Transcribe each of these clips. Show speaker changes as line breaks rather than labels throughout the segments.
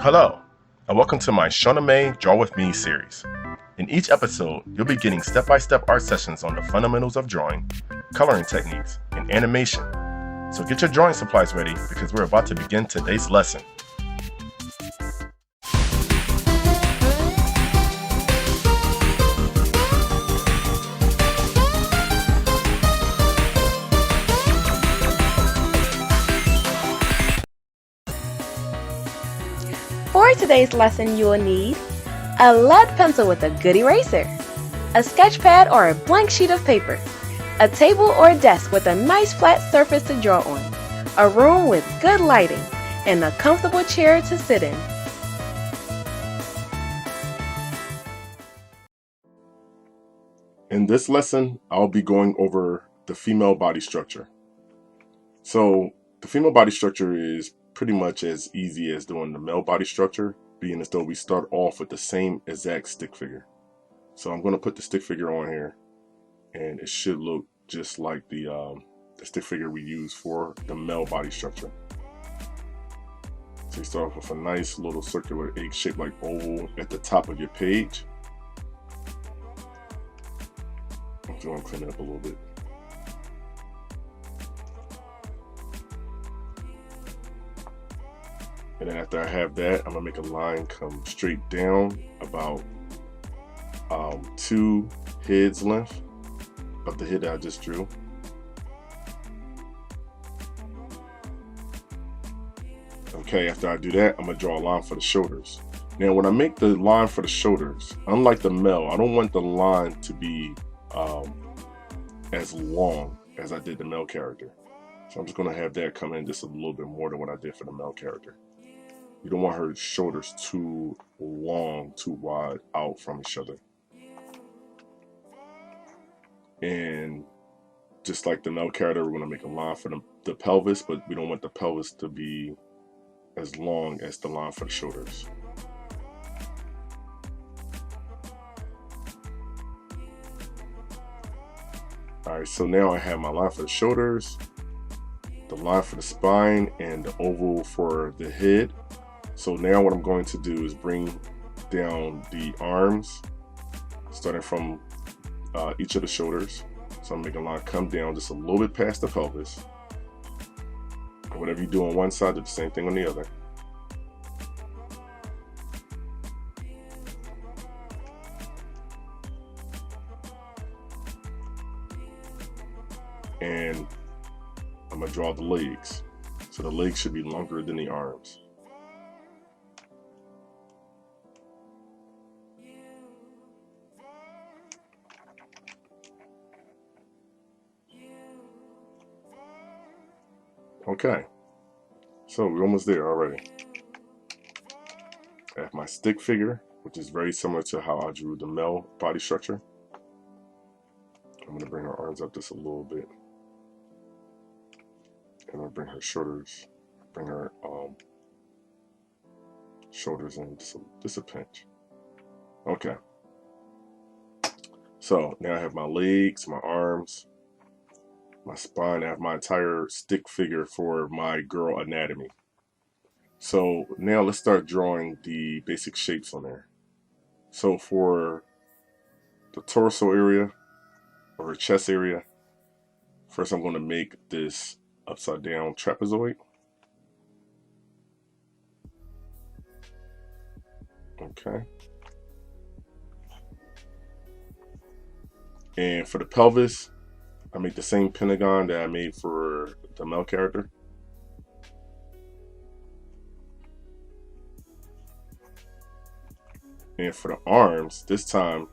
Hello, and welcome to my Shona May Draw With Me series. In each episode, you'll be getting step-by-step art sessions on the fundamentals of drawing, coloring techniques, and animation. So get your drawing supplies ready because we're about to begin today's lesson.
For today's lesson, you will need a lead pencil with a good eraser, a sketch pad or a blank sheet of paper, a table or desk with a nice flat surface to draw on, a room with good lighting, and a comfortable chair to sit in.
In this lesson, I'll be going over the female body structure. So the female body structure is pretty much as easy as doing the male body structure, being as though we start off with the same exact stick figure. So I'm going to put the stick figure on here, and it should look just like the stick figure we use for the male body structure. So you start off with a nice little circular egg-shaped like oval at the top of your page. I'm just going to clean it up a little bit. And then after I have that, I'm gonna make a line come straight down about 2 heads length of the head that I just drew. Okay, after I do that, I'm gonna draw a line for the shoulders. Now, when I make the line for the shoulders, unlike the male, I don't want the line to be as long as I did the male character. So I'm just gonna have that come in just a little bit more than what I did for the male character. You don't want her shoulders too long, too wide out from each other. And just like the male character, we're going to make a line for the pelvis, but we don't want the pelvis to be as long as the line for the shoulders. Alright, so now I have my line for the shoulders, the line for the spine, and the oval for the head. So now what I'm going to do is bring down the arms, starting from each of the shoulders. So I'm making a line come down just a little bit past the pelvis. And whatever you do on one side, do the same thing on the other. And I'm going to draw the legs. So the legs should be longer than the arms. Okay, so we're almost there already. I have my stick figure, which is very similar to how I drew the male body structure. I'm going to bring her arms up just a little bit. And I'm going to bring her shoulders, shoulders in just a pinch. Okay. So now I have my legs, my arms, my spine. I have my entire stick figure for my girl anatomy. So now let's start drawing the basic shapes on there. So for the torso area or her chest area, first I'm going to make this upside down trapezoid. Okay. And for the pelvis, I make the same pentagon that I made for the male character. And for the arms, this time,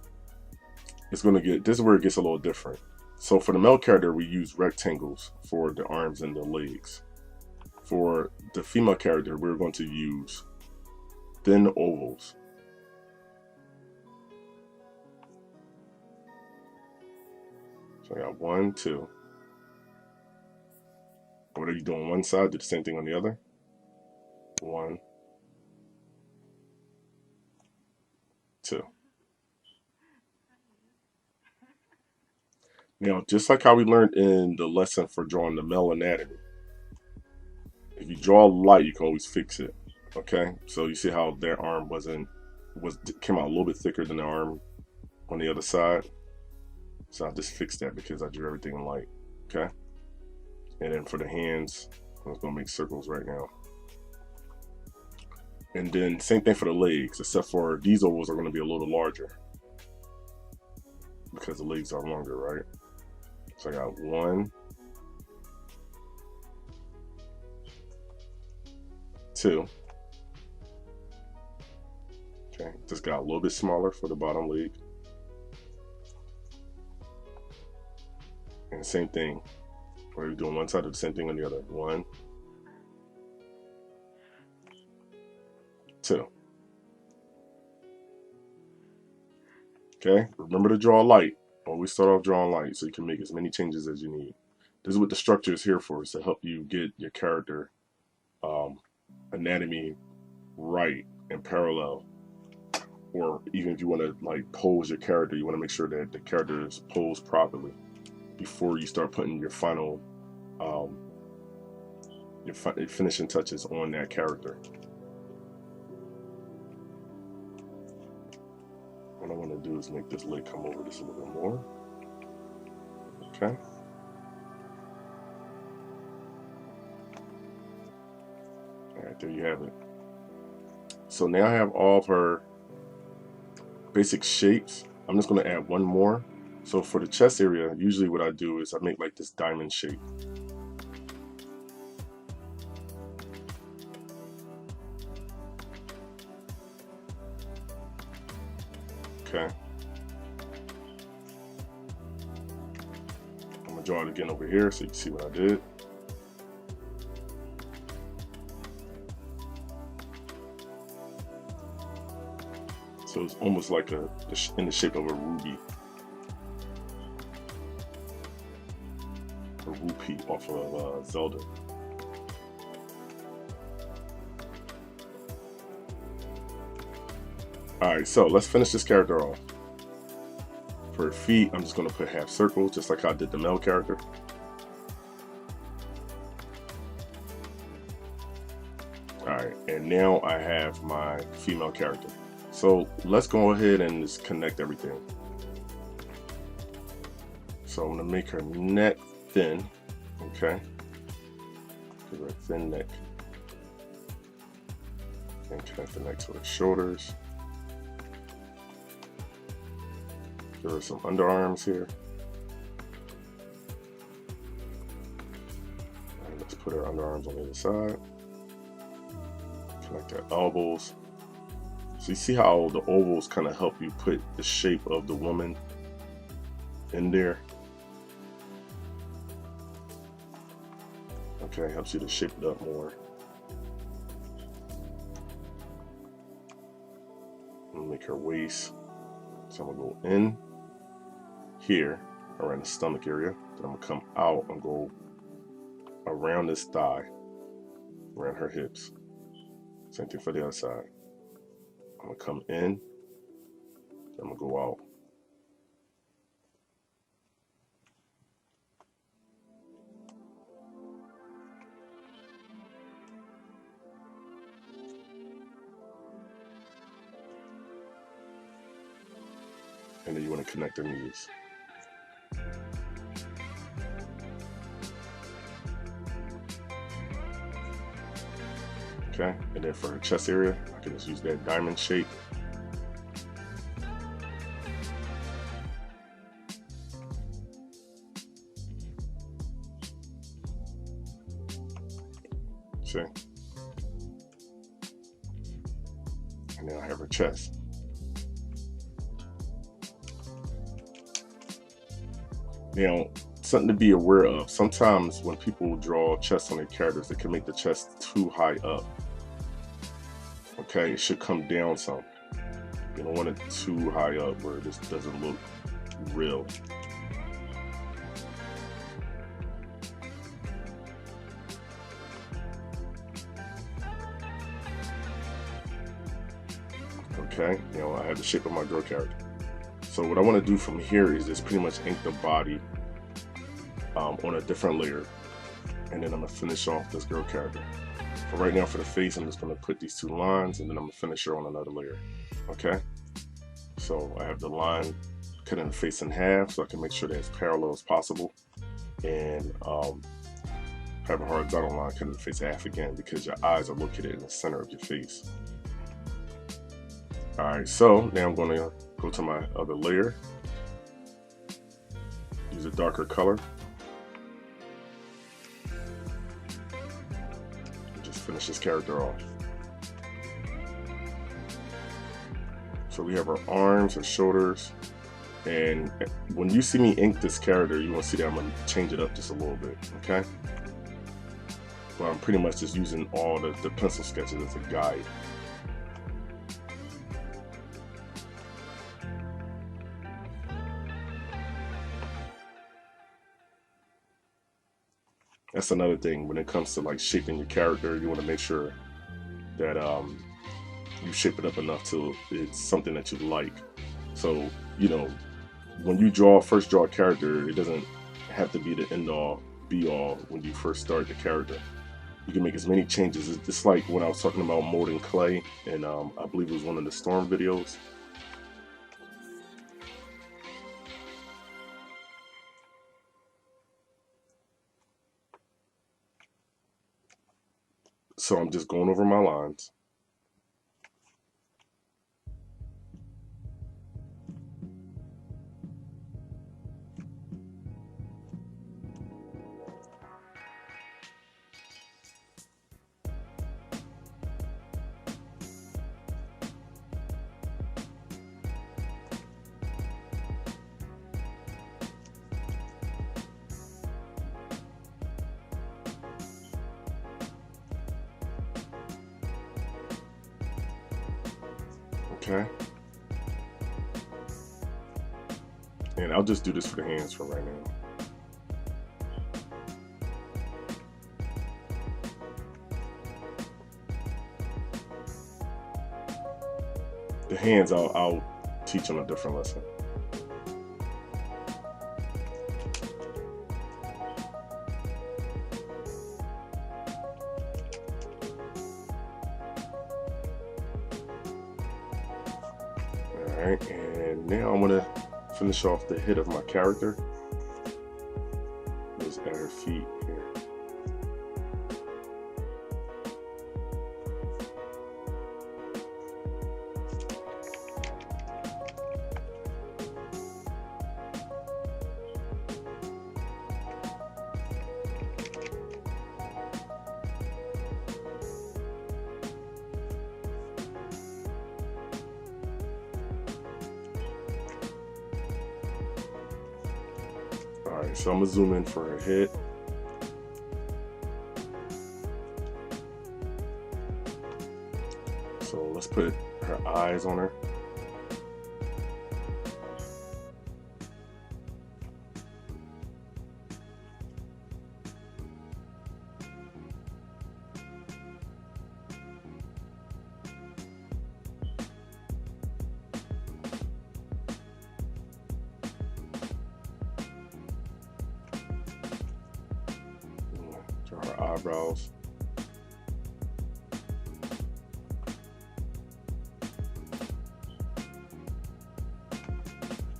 this is where it gets a little different. So for the male character, we use rectangles for the arms and the legs. For the female character, we're going to use thin ovals. So I got 1, 2. Whatever you do on one side, do the same thing on the other. 1, 2. Now, just like how we learned in the lesson for drawing the male anatomy, if you draw light, you can always fix it. Okay, so you see how their arm came out a little bit thicker than the arm on the other side. So I just fixed that because I drew everything in light. Okay, and then for the hands, I'm just gonna make circles right now. And then same thing for the legs, except for these ovals are gonna be a little larger because the legs are longer, right? So I got 1, 2. Okay, just got a little bit smaller for the bottom leg. And same thing, we're doing one side of the same thing on the other. 1, 2. Okay, remember to draw light. Always start off drawing light so you can make as many changes as you need. This is what the structure is here for, is to help you get your character anatomy right and parallel. Or even if you want to like pose your character, you want to make sure that the character is posed properly before you start putting your final finishing touches on that character. What I want to do is make this leg come over just a little bit more. Okay. All right, there you have it. So now I have all of her basic shapes. I'm just going to add one more. So for the chest area, usually what I do is I make like this diamond shape. Okay. I'm gonna draw it again over here so you can see what I did. So it's almost like in the shape of a ruby. A rupee off of Zelda. Alright, so let's finish this character off. For her feet, I'm just going to put half circles, just like I did the male character. Alright, and now I have my female character. So let's go ahead and just connect everything. So I'm going to make her neck thin, okay? Give her a thin neck. And connect the neck to her shoulders. There are some underarms here. And let's put our underarms on the other side. Connect our elbows. So you see how the ovals kind of help you put the shape of the woman in there. Okay, helps you to shape it up more. I'm gonna make her waist. So I'm gonna go in here around the stomach area, then I'm gonna come out and go around this thigh, around her hips. Same thing for the other side. I'm gonna come in, then I'm gonna go out. And then you want to connect their knees. Okay, and then for her chest area, I can just use that diamond shape. See? And then I have her chest. Now, something to be aware of, sometimes when people draw chests on their characters, they can make the chest too high up. Okay, it should come down some. You don't want it too high up where this doesn't look real. Okay, now I have the shape of my girl character. So what I want to do from here is just pretty much ink the body on a different layer, and then I'm gonna finish off this girl character. For right now, for the face, I'm just going to put these 2 lines, and then I'm going to finish her on another layer. Okay, so I have the line cutting the face in half so I can make sure that it's parallel as possible, and have a horizontal line cutting the face in half again because your eyes are located in the center of your face. Alright, so now I'm going to go to my other layer, use a darker color, and just finish this character off. So we have our arms and shoulders, and when you see me ink this character, you want to see that I'm going to change it up just a little bit, okay? But I'm pretty much just using all the pencil sketches as a guide. That's another thing when it comes to like shaping your character. You want to make sure that you shape it up enough till it's something that you like. So, you know, when you first draw a character, it doesn't have to be the end all be all when you first start the character. You can make as many changes. It's just like when I was talking about molding clay, and I believe it was one of the Storm videos. So I'm just going over my lines. Okay. And I'll just do this for the hands for right now. The hands, I'll teach on a different lesson. Alright, and now I'm going to finish off the head of my character. Just add her feet here. Alright, so I'm going to zoom in for her head. So let's put her eyes on her. Her eyebrows.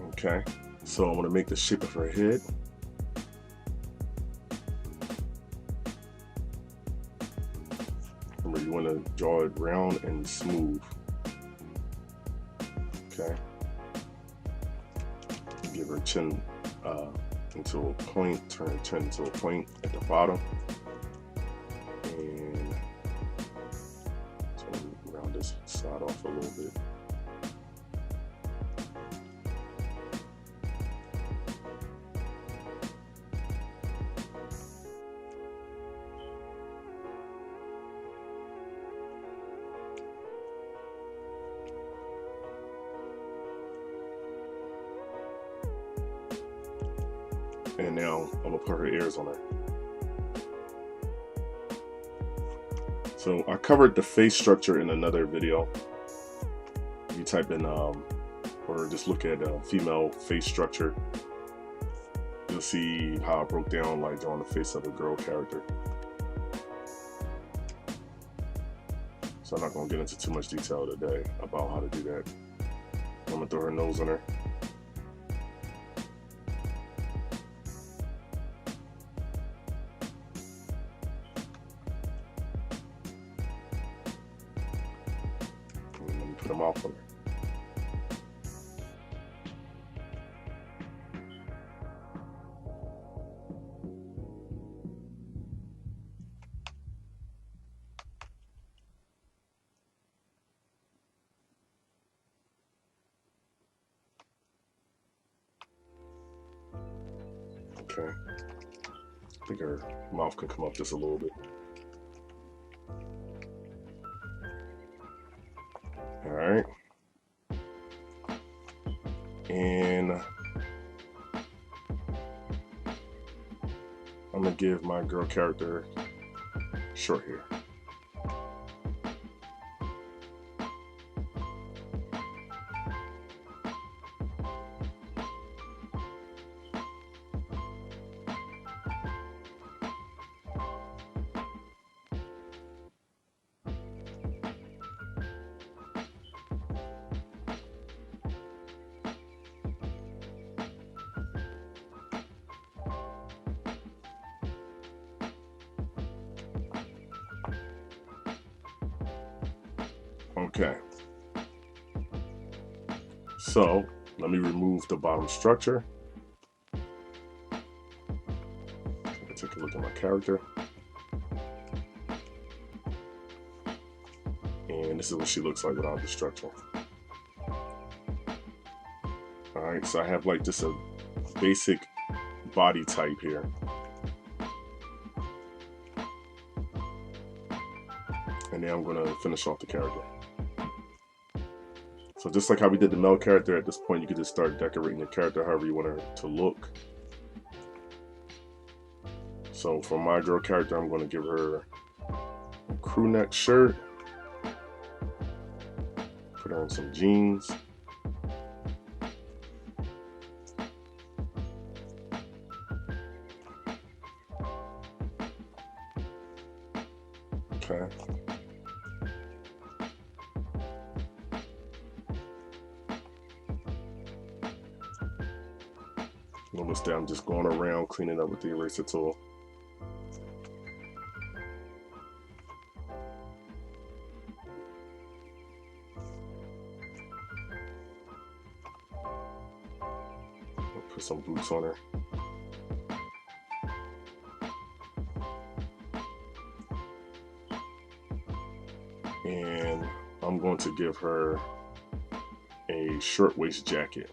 Okay, so I'm going to make the shape of her head. Remember, you want to draw it round and smooth. Okay. Give her chin into a point, turn her chin into a point at the bottom. And so round this side off a little bit. And now I'm gonna put her ears on her. So I covered the face structure in another video. You type in or just look at female face structure. You'll see how I broke down like drawing the face of a girl character. So I'm not going to get into too much detail today about how to do that. I'm going to throw her nose on her. And let me put a mouth on her. Okay, I think her mouth can come up just a little bit. All right, and I'm gonna give my girl character short hair. Okay, so let me remove the bottom structure. Take a look at my character. And this is what she looks like without the structure. Alright, so I have like just a basic body type here. And then I'm going to finish off the character. So just like how we did the male character, at this point you can just start decorating your character however you want her to look. So for my girl character, I'm going to give her a crew neck shirt. Put her in some jeans. Okay. Notice that I'm just going around cleaning up with the eraser tool. Put some boots on her. And I'm going to give her a shirtwaist jacket.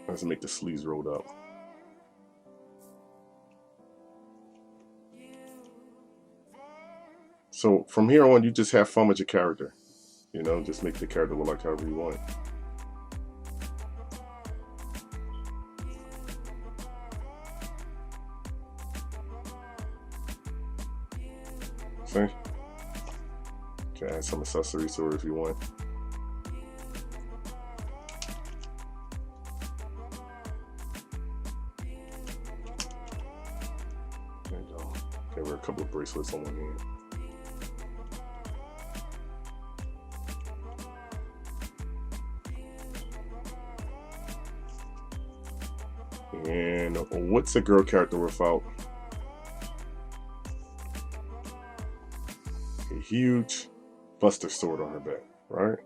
Let's make the sleeves rolled up. So from here on, you just have fun with your character. You know, just make the character look like however you want. See? You can add some accessories to her if you want. There you go. Give her a couple of bracelets on one hand. And what's a girl character without a huge buster sword on her back, right?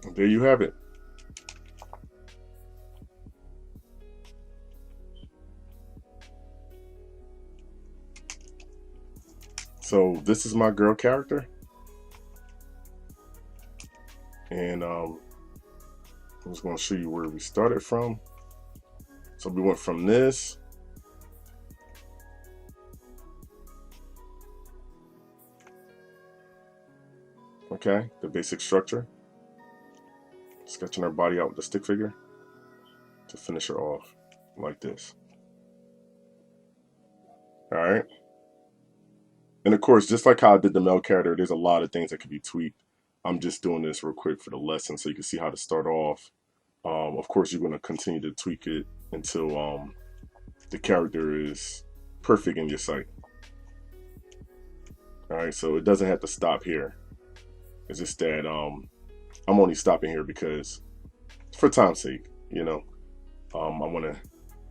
And there you have it. So this is my girl character, and I'm just going to show you where we started from. So we went from this, okay, the basic structure, sketching her body out with the stick figure to finish her off like this. All right. And of course, just like how I did the male character, there's a lot of things that could be tweaked. I'm just doing this real quick for the lesson so you can see how to start off. Of course, you're going to continue to tweak it until the character is perfect in your sight. All right, so it doesn't have to stop here. It's just that I'm only stopping here because, for time's sake, you know, I want to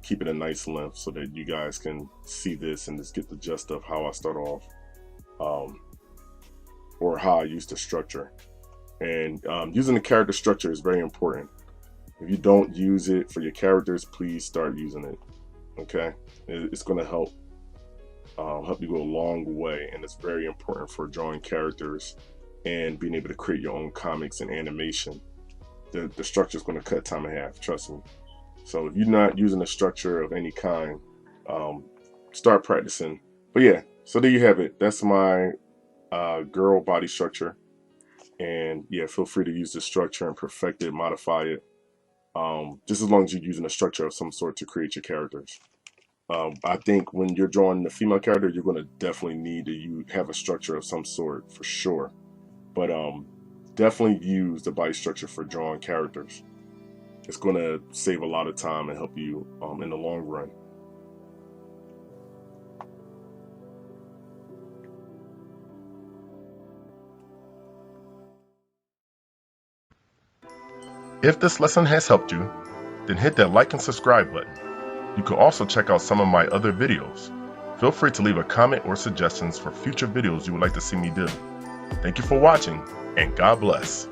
keep it a nice length so that you guys can see this and just get the gist of how I start off, or how I use the structure. And using the character structure is very important. If you don't use it for your characters, please start using it. Okay, it's going to help you go a long way, and it's very important for drawing characters and being able to create your own comics and animation. The structure is going to cut time in half, trust me. So if you're not using a structure of any kind, start practicing. But yeah, so there you have it. That's my girl body structure. And yeah, feel free to use the structure and perfect it, modify it. Just as long as you're using a structure of some sort to create your characters. I think when you're drawing the female character, you're going to definitely need to have a structure of some sort for sure. But definitely use the body structure for drawing characters. It's going to save a lot of time and help you in the long run. If this lesson has helped you, then hit that like and subscribe button. You can also check out some of my other videos. Feel free to leave a comment or suggestions for future videos you would like to see me do. Thank you for watching, and God bless.